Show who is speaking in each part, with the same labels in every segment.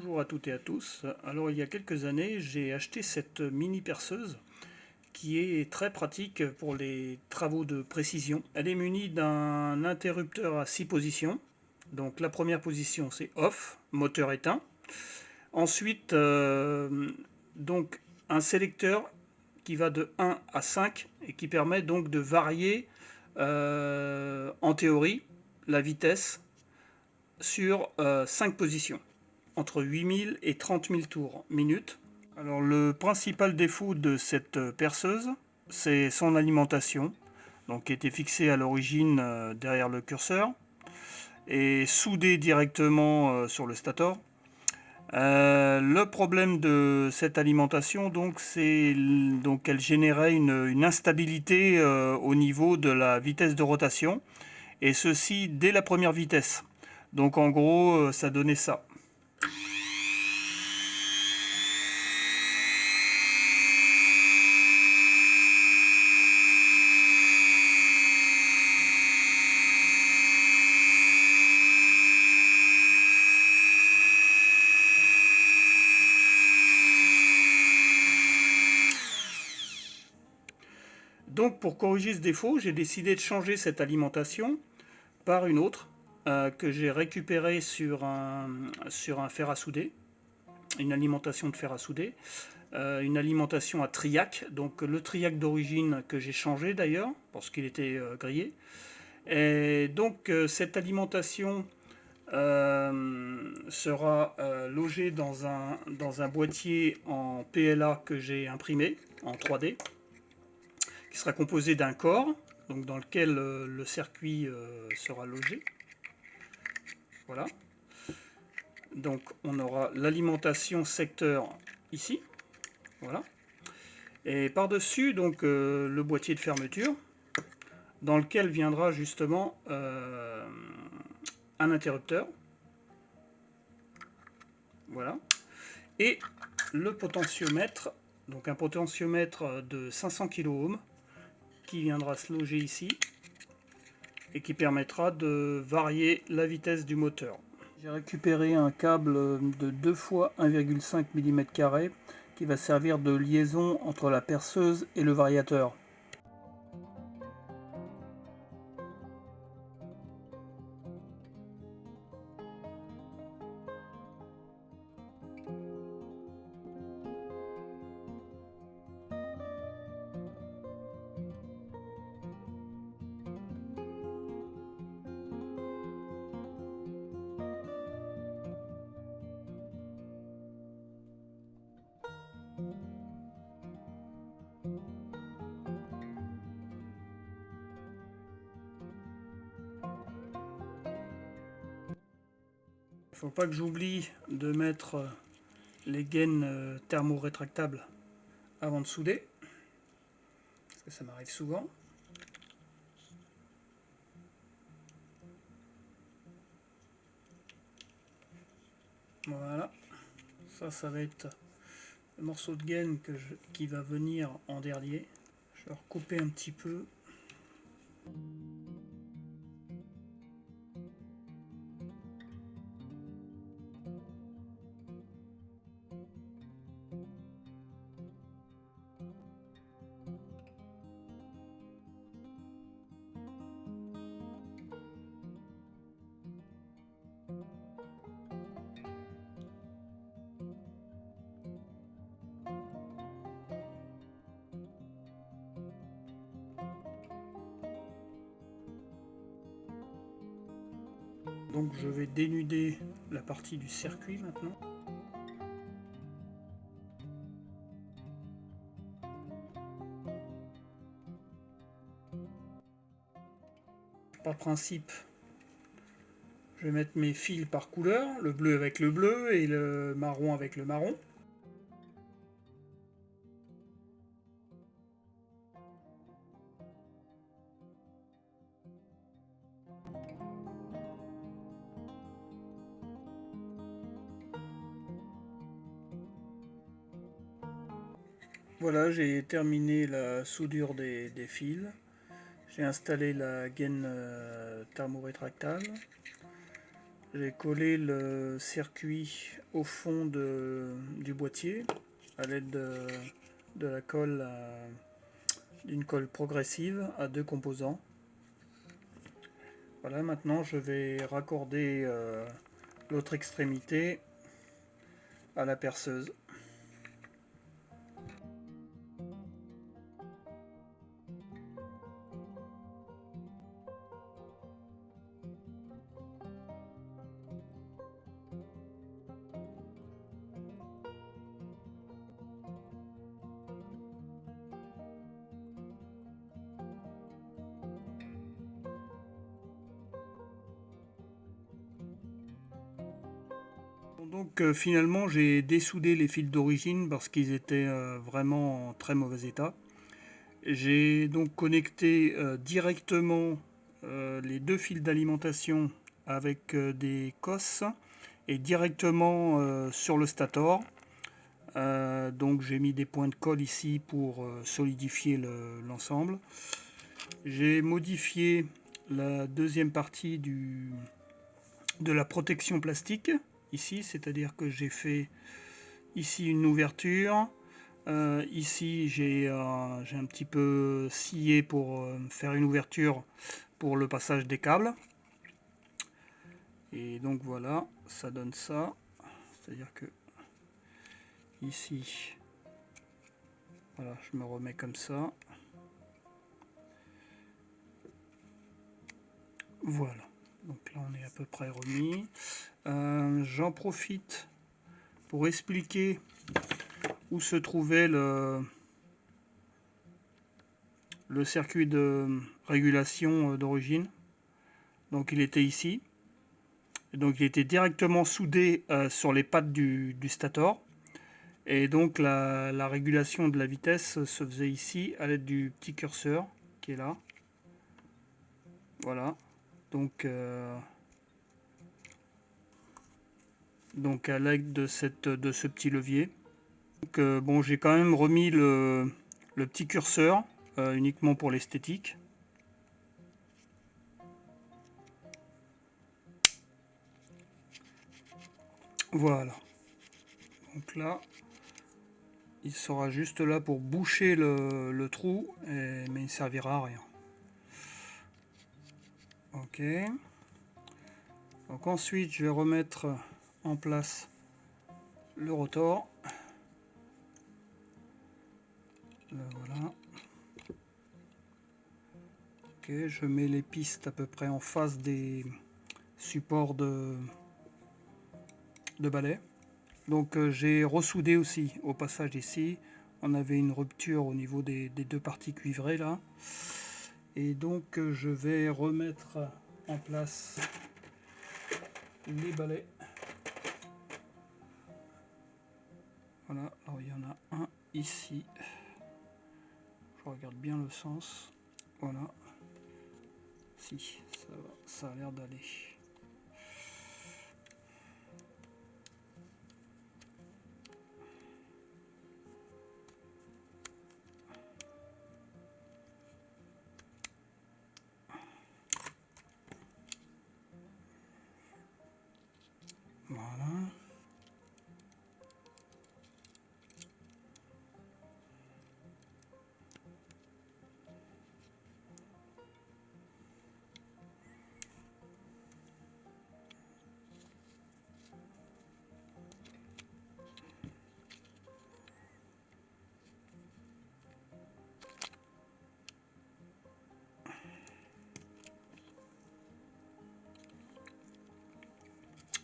Speaker 1: Bonjour à toutes et à tous. Alors il y a quelques années, j'ai acheté cette mini perceuse qui est très pratique pour les travaux de précision. Elle est munie d'un interrupteur à 6 positions. Donc la première position c'est off, moteur éteint. Ensuite, donc un sélecteur qui va de 1 à 5 et qui permet donc de varier en théorie la vitesse sur 5 positions, entre 8000 et 30 000 tours minute. Alors le principal défaut de cette perceuse, c'est son alimentation, donc qui était fixée à l'origine derrière le curseur et soudée directement sur le stator. Le problème de cette alimentation, donc, c'est donc qu'elle générait une instabilité au niveau de la vitesse de rotation, et ceci dès la première vitesse. Donc en gros, ça donnait ça. Donc pour corriger ce défaut, j'ai décidé de changer cette alimentation par une autre que j'ai récupérée sur un fer à souder, une alimentation de fer à souder, une alimentation à triac, donc le triac d'origine que j'ai changé d'ailleurs parce qu'il était grillé. Et donc cette alimentation sera logée dans un boîtier en PLA que j'ai imprimé en 3D, qui sera composé d'un corps, donc dans lequel le circuit sera logé. Voilà. Donc on aura l'alimentation secteur ici. Voilà. Et par-dessus, donc le boîtier de fermeture, dans lequel viendra justement un interrupteur. Voilà. Et le potentiomètre, donc un potentiomètre de 500 kΩ qui viendra se loger ici et qui permettra de varier la vitesse du moteur. J'ai récupéré un câble de 2 fois 1,5 mm² qui va servir de liaison entre la perceuse et le variateur. Il ne faut pas que j'oublie de mettre les gaines thermo-rétractables avant de souder, parce que ça m'arrive souvent. Voilà, ça va être le morceau de gaine qui va venir en dernier. Je vais recouper un petit peu. Donc je vais dénuder la partie du circuit maintenant. Par principe, je vais mettre mes fils par couleur, le bleu avec le bleu et le marron avec le marron. Voilà, j'ai terminé la soudure des fils. J'ai installé la gaine thermorétractable. J'ai collé le circuit au fond du boîtier à l'aide de la colle, d'une colle progressive à deux composants. Voilà, maintenant je vais raccorder l'autre extrémité à la perceuse. Donc finalement j'ai dessoudé les fils d'origine parce qu'ils étaient vraiment en très mauvais état. J'ai donc connecté directement les deux fils d'alimentation avec des cosses et directement sur le stator. Donc j'ai mis des points de colle ici pour solidifier l'ensemble. J'ai modifié la deuxième partie de la protection plastique ici, c'est-à-dire que j'ai fait ici une ouverture. Ici j'ai un petit peu scié pour faire une ouverture pour le passage des câbles. Et donc voilà, ça donne ça. C'est-à-dire que ici, voilà, je me remets comme ça. Voilà, donc là on est à peu près remis. J'en profite pour expliquer où se trouvait le circuit de régulation d'origine. Donc il était ici. Et donc il était directement soudé sur les pattes du stator. Et donc la régulation de la vitesse se faisait ici à l'aide du petit curseur qui est là. Voilà. Donc à l'aide de ce petit levier. Donc, bon, j'ai quand même remis le petit curseur uniquement pour l'esthétique. Voilà. Donc là, il sera juste là pour boucher le trou, mais il ne servira à rien. Ok. Donc ensuite, je vais remettre en place le rotor. Voilà. Ok, je mets les pistes à peu près en face des supports de balai. Donc j'ai ressoudé aussi au passage ici. On avait une rupture au niveau des deux parties cuivrées là. Et donc je vais remettre en place les balais. Voilà, alors il y en a un ici. Je regarde bien le sens. Voilà. Si, ça a l'air d'aller. Voilà.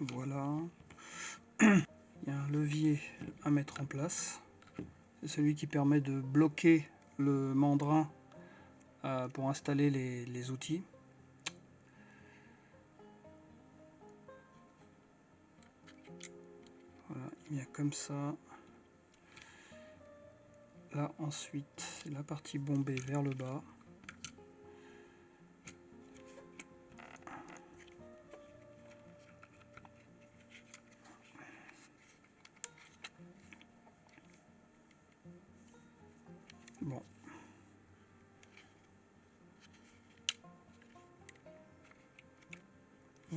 Speaker 1: Voilà. Il y a un levier à mettre en place. C'est celui qui permet de bloquer le mandrin pour installer les outils. Voilà, il y a comme ça. Là ensuite, c'est la partie bombée vers le bas. Bon.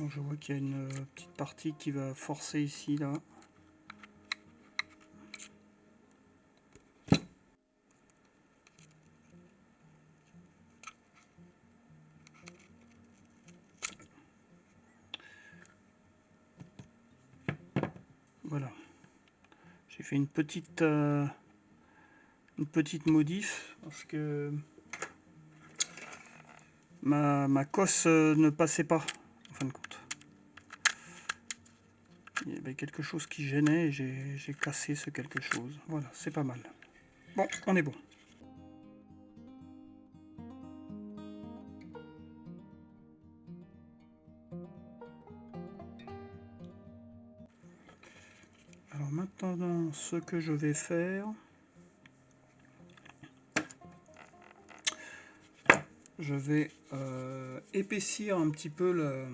Speaker 1: Bon, je vois qu'il y a une petite partie qui va forcer ici, là. Voilà. J'ai fait une petite modif parce que ma cosse ne passait pas, en fin de compte. Il y avait quelque chose qui gênait et j'ai cassé ce quelque chose. Voilà, c'est pas mal. Bon, on est bon. Alors maintenant, ce que je vais faire, je vais épaissir un petit peu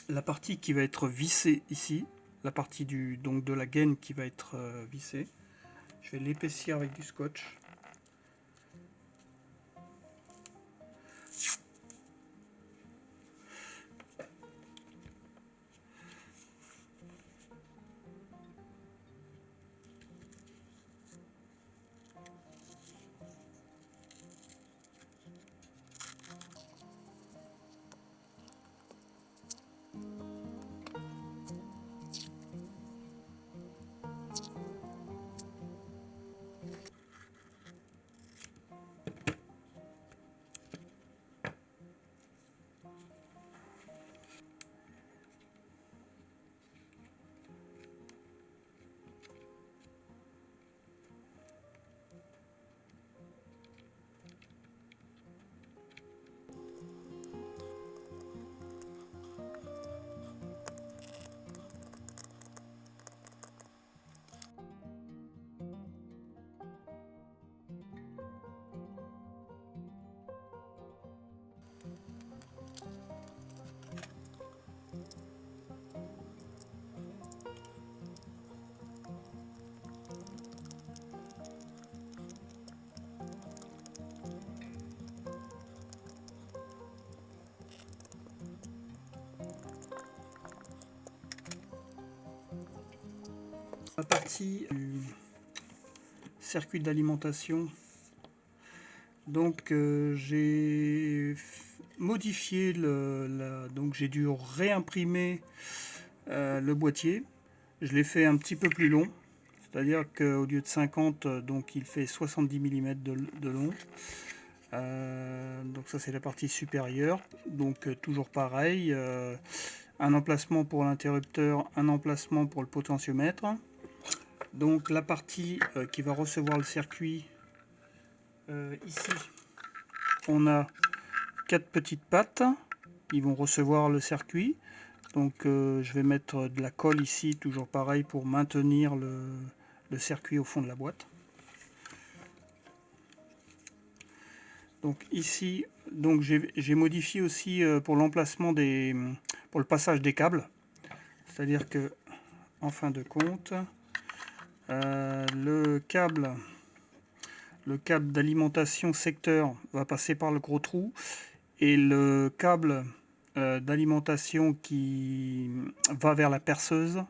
Speaker 1: la partie qui va être vissée ici, la partie donc de la gaine qui va être vissée. Je vais l'épaissir avec du scotch. La partie du circuit d'alimentation, donc j'ai modifié donc j'ai dû réimprimer le boîtier. Je l'ai fait un petit peu plus long, c'est-à-dire qu'au lieu de 50, donc il fait 70 mm de long. Donc ça c'est la partie supérieure, donc toujours pareil, un emplacement pour l'interrupteur, un emplacement pour le potentiomètre. Donc la partie qui va recevoir le circuit, ici on a 4 petites pattes qui vont recevoir le circuit. Donc je vais mettre de la colle ici, toujours pareil, pour maintenir le circuit au fond de la boîte. Donc ici, donc j'ai modifié aussi pour l'emplacement pour le passage des câbles. C'est-à-dire que, en fin de compte, le câble d'alimentation secteur va passer par le gros trou et le câble d'alimentation qui va vers la perceuse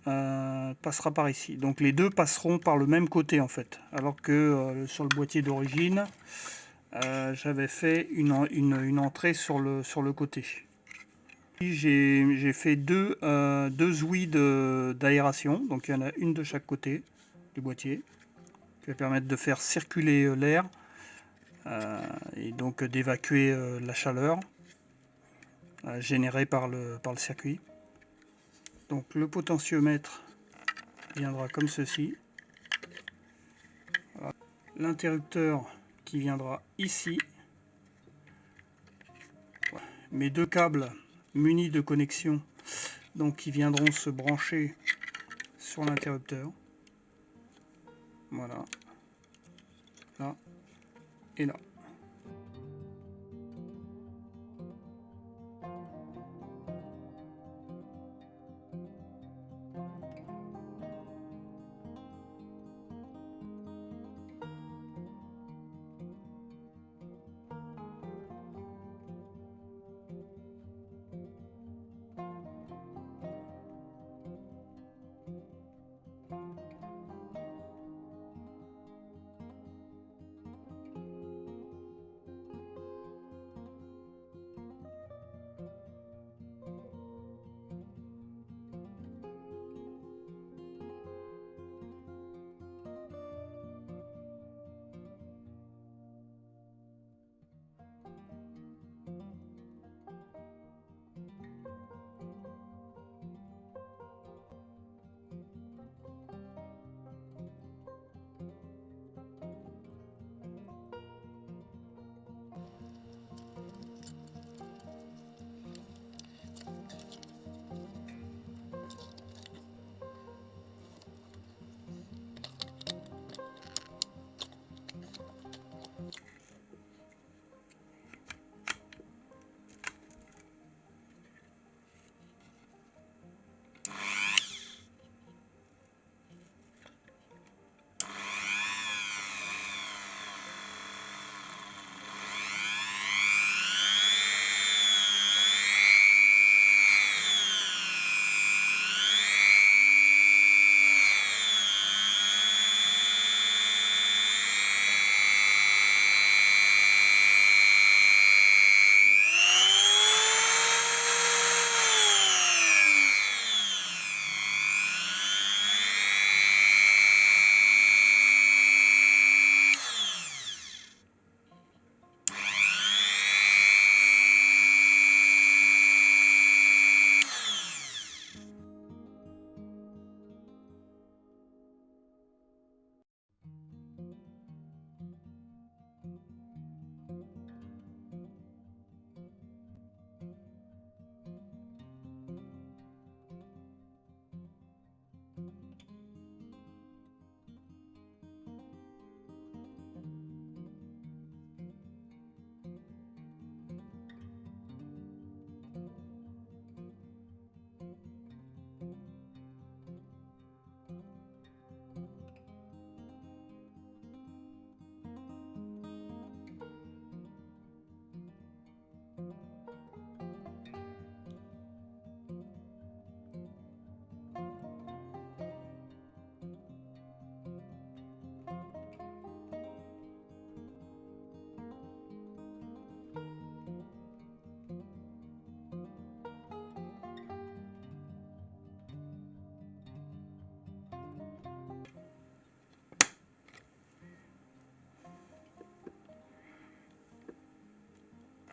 Speaker 1: passera par ici. Donc les deux passeront par le même côté en fait, alors que sur le boîtier d'origine, j'avais fait une entrée sur le côté. J'ai fait deux ouïes d'aération, donc il y en a une de chaque côté du boîtier, qui va permettre de faire circuler l'air et donc d'évacuer la chaleur générée par le circuit. Donc le potentiomètre viendra comme ceci. Voilà. L'interrupteur qui viendra ici. Voilà. Mes deux câbles munis de connexion, donc qui viendront se brancher sur l'interrupteur. Voilà. Là et là.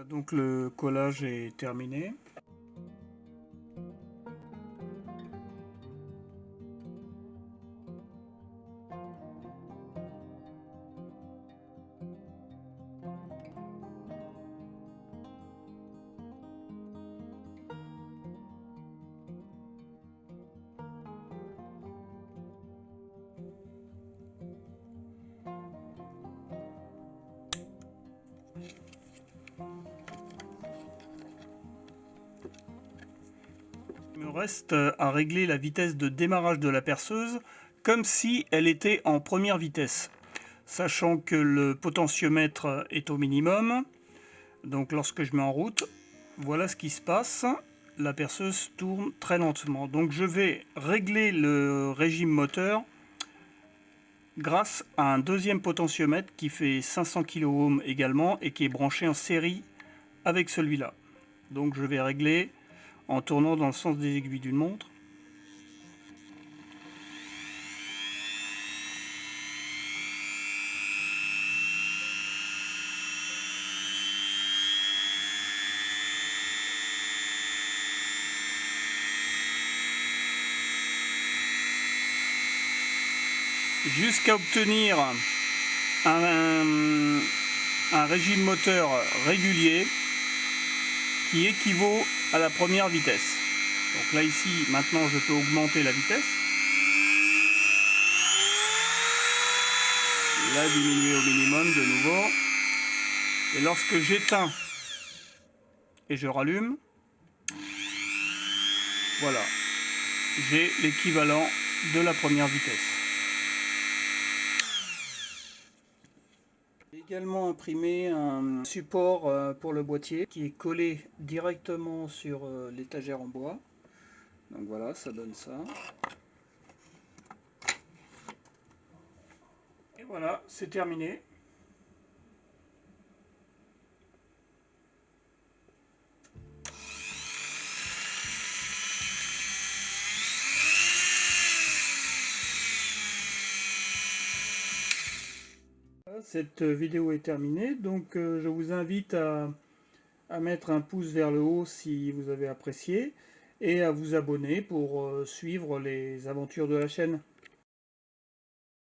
Speaker 1: Donc le collage est terminé. Il me reste à régler la vitesse de démarrage de la perceuse comme si elle était en première vitesse, sachant que le potentiomètre est au minimum. Donc lorsque je mets en route, voilà ce qui se passe. La perceuse tourne très lentement. Donc je vais régler le régime moteur grâce à un deuxième potentiomètre qui fait 500 kΩ également et qui est branché en série avec celui-là. Donc je vais régler en tournant dans le sens des aiguilles d'une montre. Jusqu'à obtenir un régime moteur régulier qui équivaut à la première vitesse. Donc là ici, maintenant je peux augmenter la vitesse. Là, diminuer au minimum de nouveau. Et lorsque j'éteins et je rallume, voilà, j'ai l'équivalent de la première vitesse. J'ai également imprimé un support pour le boîtier qui est collé directement sur l'étagère en bois. Donc voilà, ça donne ça. Et voilà, c'est terminé. Cette vidéo est terminée, donc je vous invite à mettre un pouce vers le haut si vous avez apprécié et à vous abonner pour suivre les aventures de la chaîne.